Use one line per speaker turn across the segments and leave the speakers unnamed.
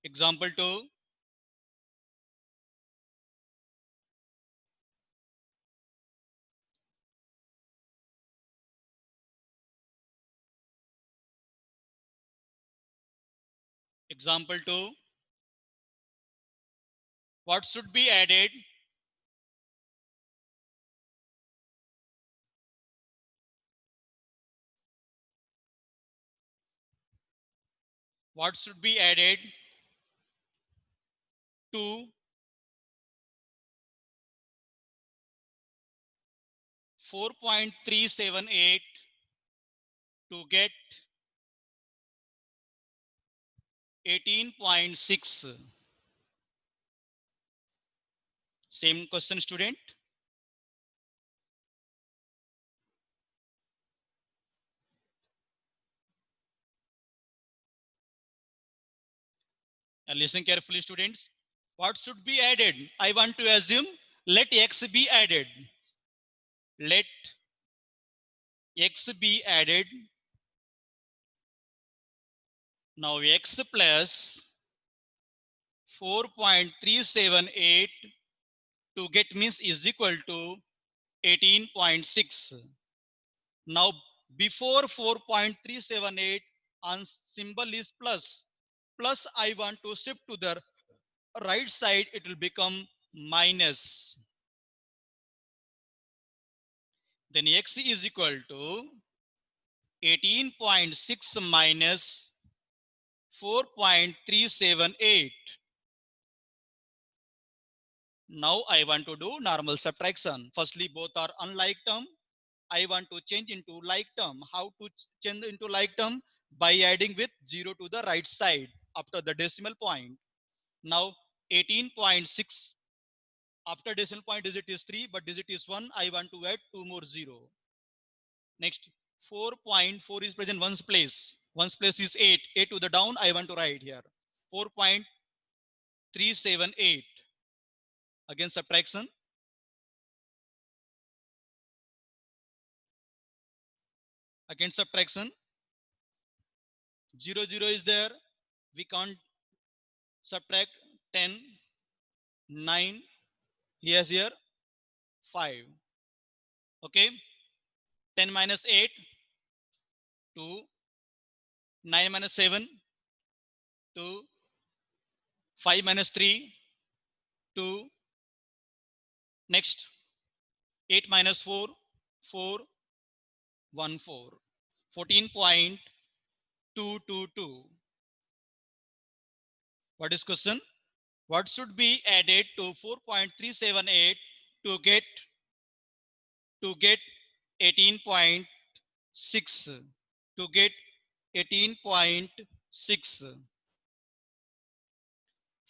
Example 2. Example 2. What should be added? What should be added to 4.378 to get 18.6? Same question, student. And listen carefully, students. What should be added? I want to assume let x be added. Let x be added. Now x plus 4.378 to get means is equal to 18.6. Now before 4.378 on symbol is plus. Plus I want to shift to the right side, it will become minus. Then x is equal to 18.6 minus 4.378. Now I want to do normal subtraction. Firstly, both are unlike term. I want to change into like term. How to change into like term? By adding with 0 to the right side after the decimal point. Now 18.6 after decimal point digit is 3, but digit is 1. I want to add 2 more 0. Next 4.4 is present one's place. One's place is 8. 8 to the down. I want to write here 4.378. Again subtraction. Again subtraction. 0 0 is there. We can't subtract 10. 9. Here's here 5. Okay. 10 minus 8. 2. 9 minus 7. 2. 5 minus 3. 2. Next 8 minus 4. 4. 1 4. 14.222. What is question? What should be added to 4.378 to get 18.6? To get 18.6.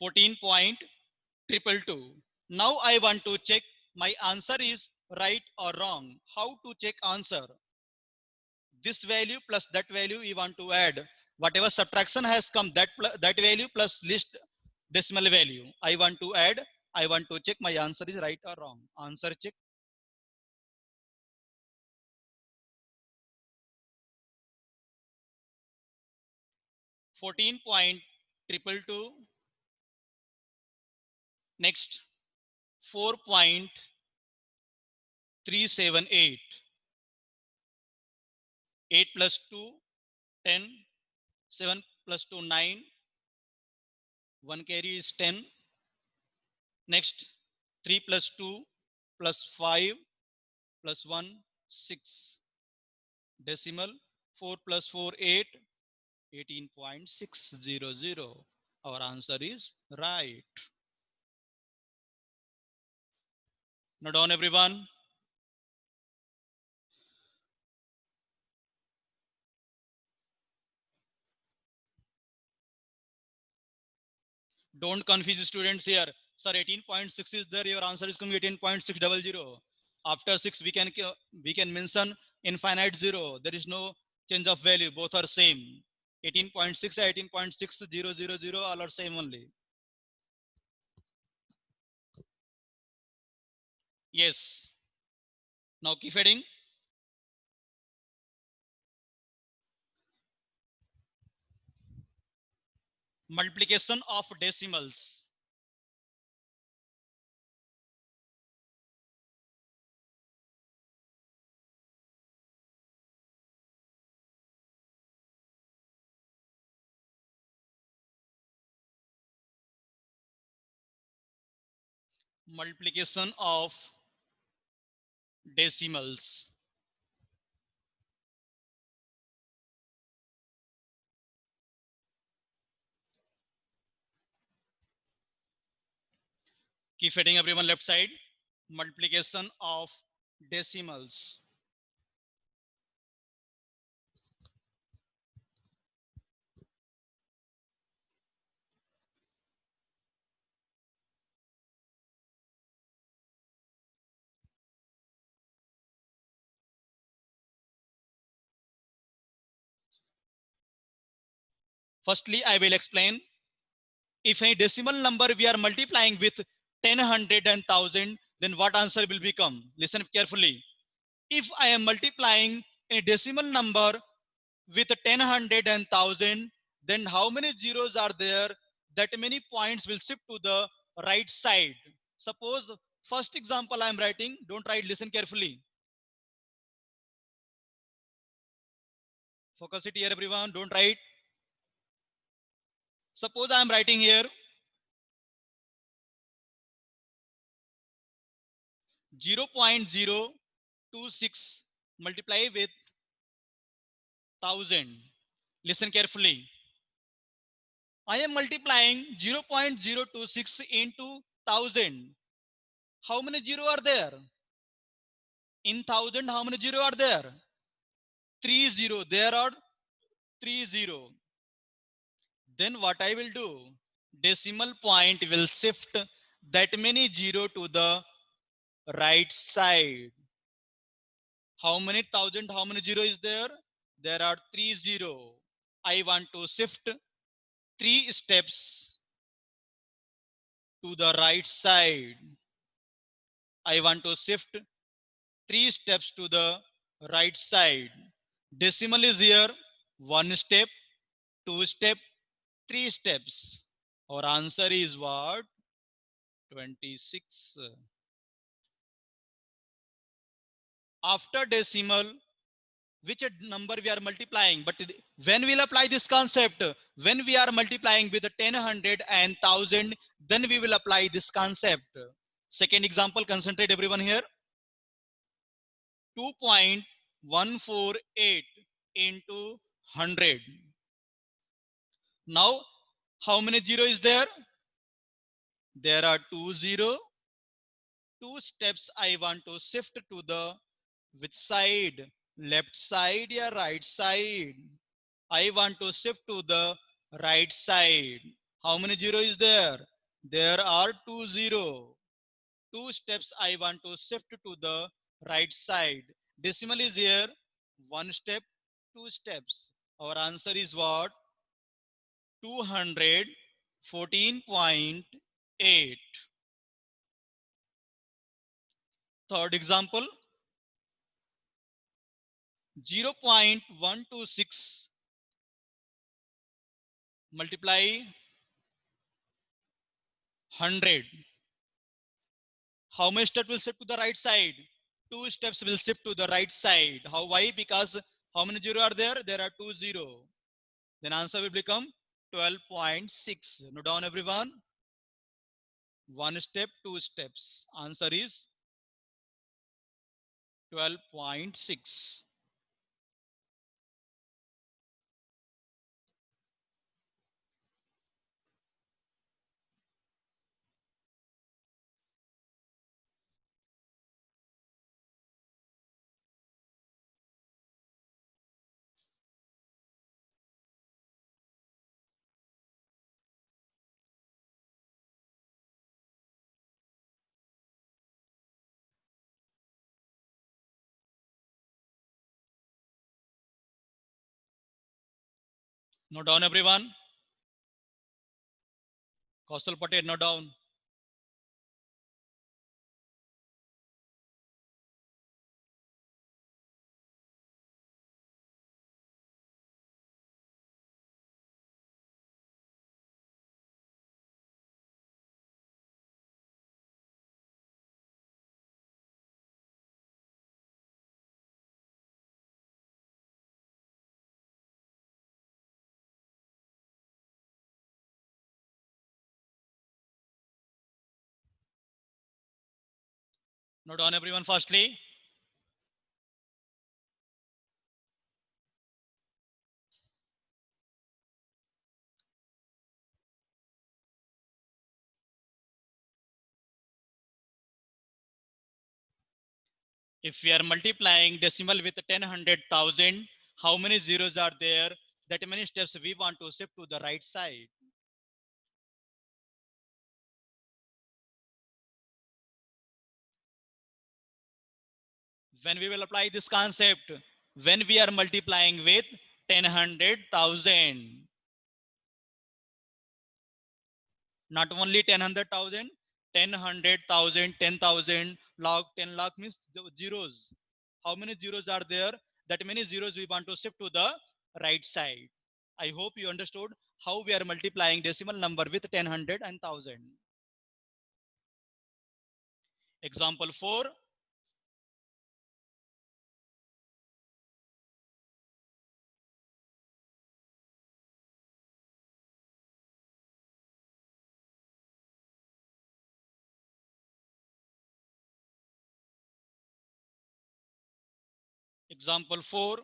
14.222. Now I want to check my answer is right or wrong. How to check answer? This value plus that value we want to add. Whatever subtraction has come, that value plus list decimal value I want to add. I want to check my answer is right or wrong. Answer check. 14.222. Next 4.378. 8 plus 2 10. 7 plus 2 9. 1 carry is 10. Next 3 plus 2 plus 5 plus 1 6. Decimal 4 plus 4 8. 18.600. Our answer is right. Now down everyone. Don't confuse students here. Sir, 18.6 is there. Your answer is coming 18.600. After 6 we can mention infinite 0. There is no change of value. Both are same. 18.6 and 18.6000 all are same only. Yes. Now keep adding. multiplication of decimals. Multiplication of decimals. Keep heading everyone left side. Multiplication of decimals. Firstly, I will explain. If a decimal number we are multiplying with 10, 100 and 1000, then what answer will become? Listen carefully. If I am multiplying a decimal number with 10, 100 and 1000, then how many zeros are there? That many points will shift to the right side. Suppose first example I am writing, don't write, listen carefully. Focus it here everyone, don't write. Suppose I am writing here 0.026 multiply with 1000. Listen carefully. I am multiplying 0.026 into 1000. How many zero are there? In 1000, how many zero are there? 3 0. There are 3 0. Then what I will do? Decimal point will shift that many zero to the right side. How many thousand, how many zero is there? There are 3 0. I want to shift 3 steps to the right side. I want to shift 3 steps to the right side. Decimal is here, 1 step, 2 step, 3 steps. Our answer is what? 26. After decimal, which number we are multiplying? But when we'll apply this concept, when we are multiplying with 10, 100 and 1000, then we will apply this concept. Second example, concentrate everyone here. 2.148 into 100. Now, how many zero is there? There are 2 0. 2 steps I want to shift to the which side? Left side or right side? I want to shift to the right side. How many zero is there? There are 2 0. 2 steps I want to shift to the right side. Decimal is here. 1 step, 2 steps. Our answer is what? 214.8. Third example, 0.126 multiply 100. How many steps will shift to the right side? 2 steps will shift to the right side. How? Why? Because how many zero are there? There are 2 0. Then answer will become 12.6. Note down everyone. 1 step, 2 steps. Answer is 12.6. Note down everyone. Kausal Patel, note down. Note down everyone firstly. If we are multiplying decimal with 10, 100,000, how many zeros are there? That many steps we want to shift to the right side. When we will apply this concept, when we are multiplying with 10, 100,000, not only 10, 100,000, 10, 100,000, 10,000, log 10 lakh means zeros. How many zeros are there? That many zeros we want to shift to the right side. I hope you understood how we are multiplying decimal number with 10, 100 and 1000. Example 4. Example 4.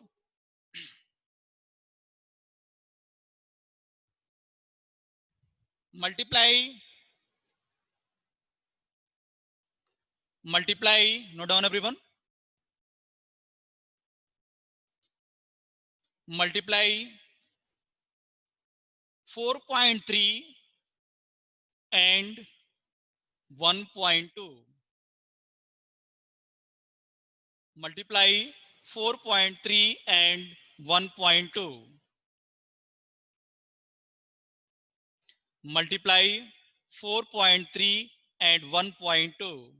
Multiply, note down everyone. Multiply 4.3 and 1.2. Multiply 4.3 and 1.2. Multiply 4.3 and 1.2.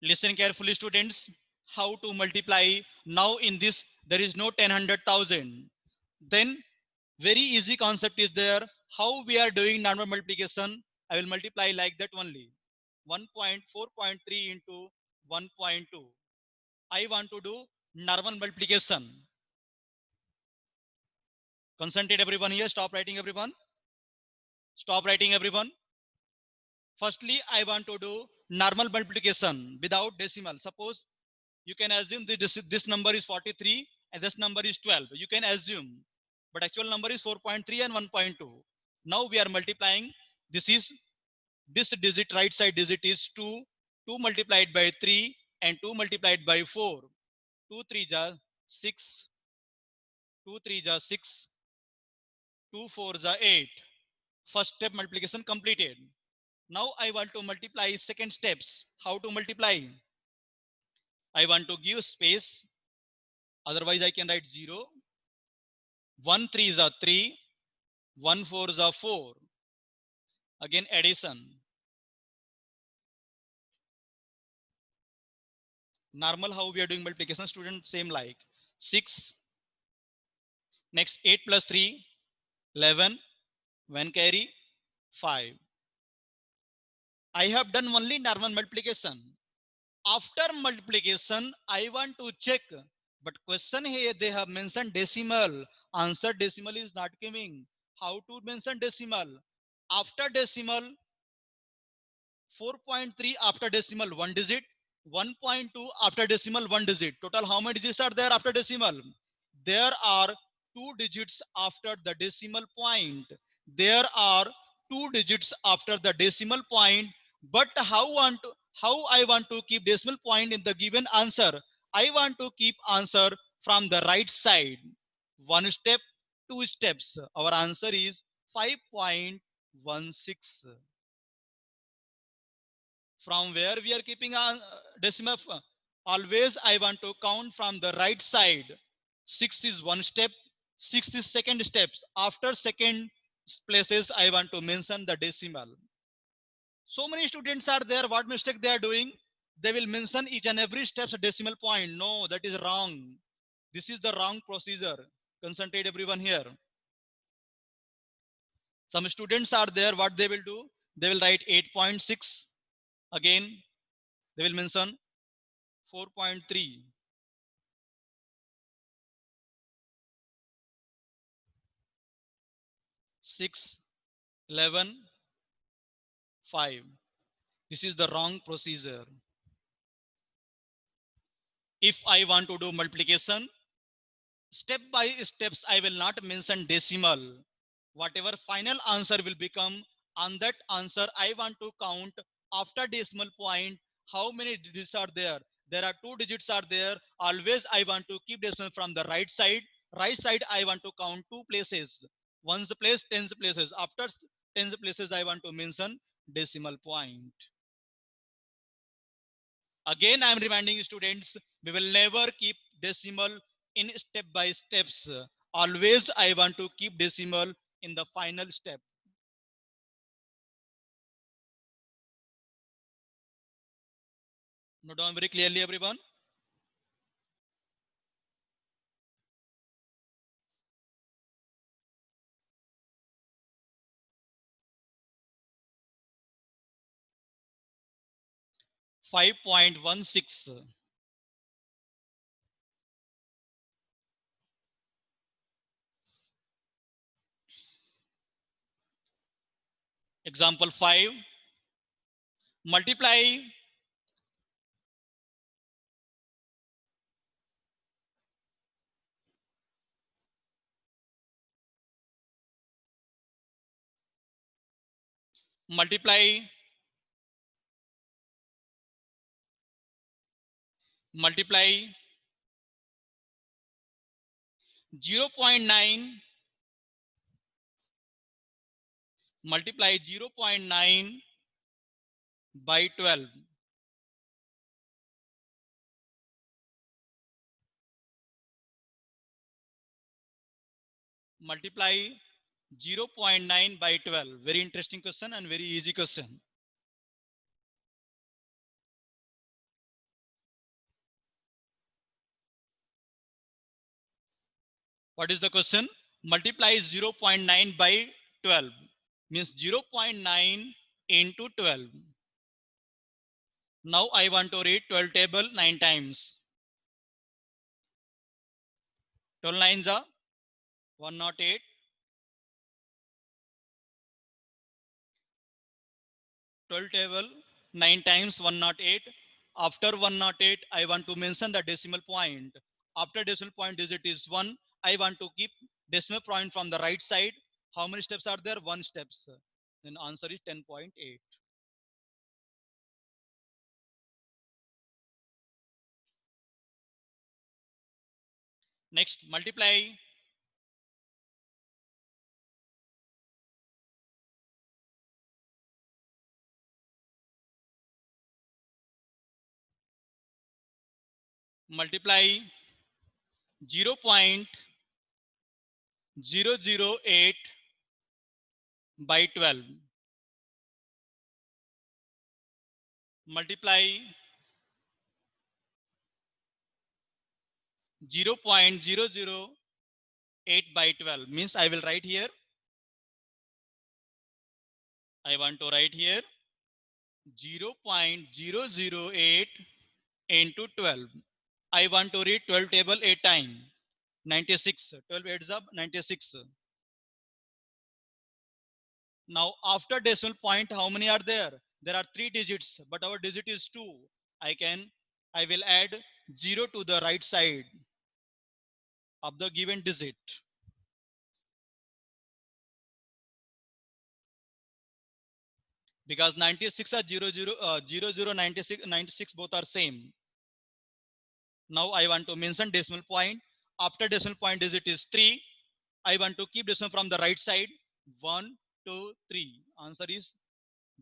Listen carefully, students, how to multiply. Now in this, there is no 10, 100,000. Then very easy concept is there. How we are doing normal multiplication? I will multiply like that only. 1.4.3 into 1.2. I want to do normal multiplication. Concentrate everyone here. Stop writing everyone. Stop writing everyone. Firstly, I want to do normal multiplication without decimal. Suppose you can assume this number is 43 and this number is 12. You can assume, but actual number is 4.3 and 1.2. Now we are multiplying. This digit, right side digit is 2. 2 multiplied by 3 and 2 multiplied by 4. 2 3 ja 6. 2 3 ja 6. 2 4 ja 8. First step multiplication completed. Now I want to multiply second steps. How to multiply? I want to give space. Otherwise, I can write 0. 1 3 is a 3. 1 4 is a 4. Again, addition. Normal how we are doing multiplication, student, same like 6. Next, 8 plus 3, 11. 1 carry, 5. I have done only normal multiplication. After multiplication, I want to check. But question here, they have mentioned decimal. Answer decimal is not giving. How to mention decimal? After decimal, 4.3 after decimal, 1 digit. 1.2 after decimal, 1 digit. Total, how many digits are there after decimal? There are 2 digits after the decimal point. There are 2 digits after the decimal point. But how I want to keep decimal point in the given answer? I want to keep answer from the right side. 1 step, 2 steps. Our answer is 5.16. From where we are keeping a decimal? Always I want to count from the right side. 6 is 1 step, 6 is second steps. After second places, I want to mention the decimal. So many students are there, what mistake they are doing? They will mention each and every steps a decimal point. No, that is wrong. This is the wrong procedure. Concentrate everyone here. Some students are there, what they will do? They will write 8.6. Again, they will mention 4.3. 6, 11, 5. This is the wrong procedure. If I want to do multiplication, step by steps, I will not mention decimal. Whatever final answer will become, on that answer, I want to count after decimal point how many digits are there. There are 2 digits are there. Always I want to keep decimal from the right side. Right side, I want to count 2 places. One's place, tens places. After tens places, I want to mention decimal point. Again, I am reminding students, we will never keep decimal in step by steps. Always I want to keep decimal in the final step. Note down very clearly, everyone. $5.16. Example 5. Multiply multiply multiply 0.9 multiply 0.9 by 12. Multiply 0.9 by 12. Very interesting question and very easy question. What is the question? Multiply 0.9 by 12 means 0.9 into 12. Now I want to read 12 table 9 times. 12 nines are 108. 12 table 9 times 108. After 108, I want to mention the decimal point. After decimal point digit is 1, I want to keep decimal point from the right side. How many steps are there? 1 steps. Then answer is 10.8. Next, multiply multiply 0.008 by 12. Multiply 0.008 by 12 means I will write here. I want to write here 0.008 into 12. I want to read 12 table 8 times. 96. 12 8s up 96. Now after decimal point, how many are there? There are 3 digits, but our digit is 2. I will add 0 to the right side of the given digit. Because 96 are 00, 96 both are same. Now I want to mention decimal point. After decimal point digit is 3. I want to keep decimal from the right side. 1, 2, 3. Answer is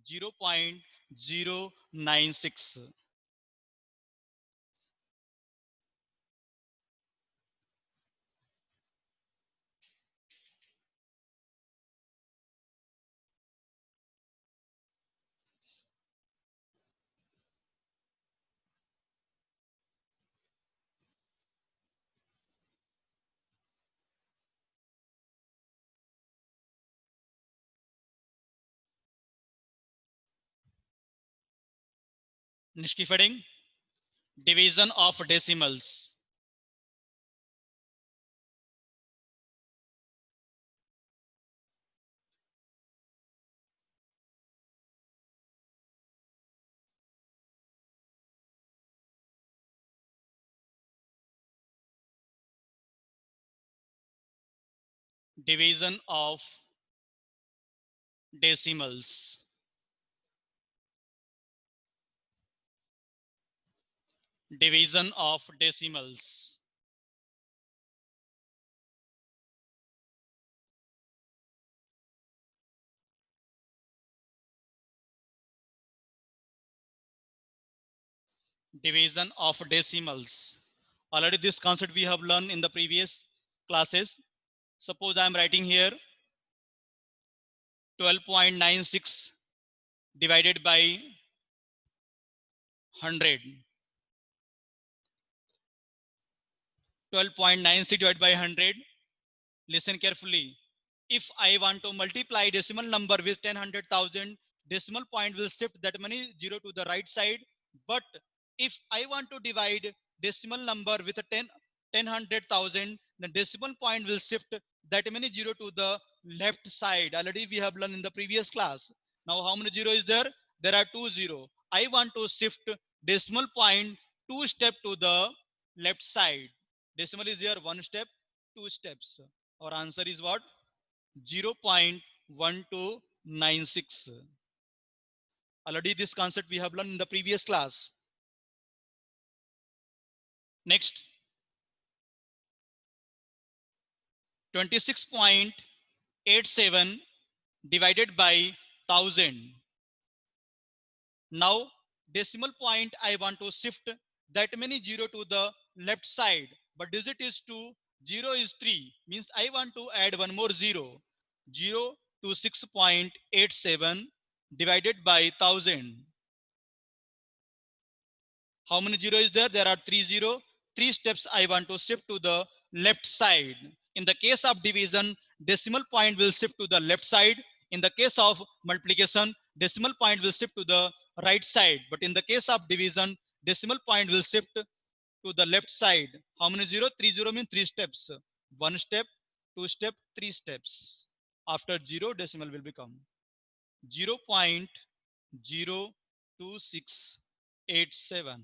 0.096. Next keep heading. Division of decimals. Division of decimals. Division of decimals. Division of decimals. Already this concept we have learned in the previous classes. Suppose I am writing here 12.96 divided by 100. 12.96 divided by 100. Listen carefully. If I want to multiply decimal number with 10,100,000, decimal point will shift that many zero to the right side. But if I want to divide decimal number with a 10,100,000, the decimal point will shift that many zero to the left side. Already we have learned in the previous class. Now how many zero is there? There are 2 0. I want to shift decimal point 2 step to the left side. Decimal is here 1 step, 2 steps. Our answer is what? 0.1296. Already this concept we have learned in the previous class. Next, 26.87 divided by 1000. Now, decimal point I want to shift that many zero to the left side, but digit is 2, 0 is 3, means I want to add one more 0. 0 to 6.87 divided by 1000. How many zero is there? There are 3 0. 3 steps I want to shift to the left side. In the case of division, decimal point will shift to the left side. In the case of multiplication, decimal point will shift to the right side. But in the case of division, decimal point will shift to the left side. How many zero? 3 0 means 3 steps. 1 step, 2 step, 3 steps. After 0, decimal will become 0.02687.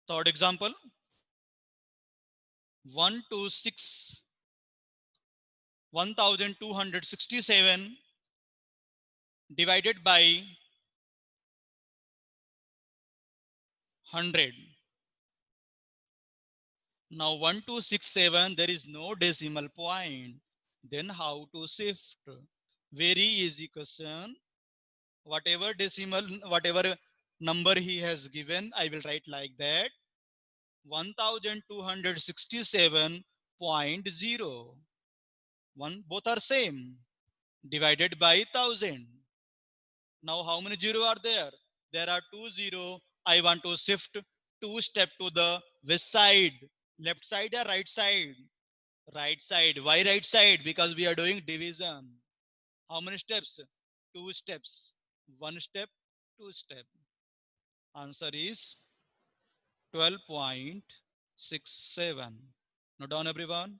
Third example, 126 1267 divided by 100. Now 1267, there is no decimal point. Then how to shift? Very easy question. Whatever decimal, whatever number he has given, I will write like that. 1267.0. Both are same. Divided by 1000. Now how many zero are there? There are 2 0. I want to shift 2 step to the west side. Left side or right side? Right side. Why right side? Because we are doing division. How many steps? 2 steps. 1 step, 2 step. Answer is 12.67. Note down everyone.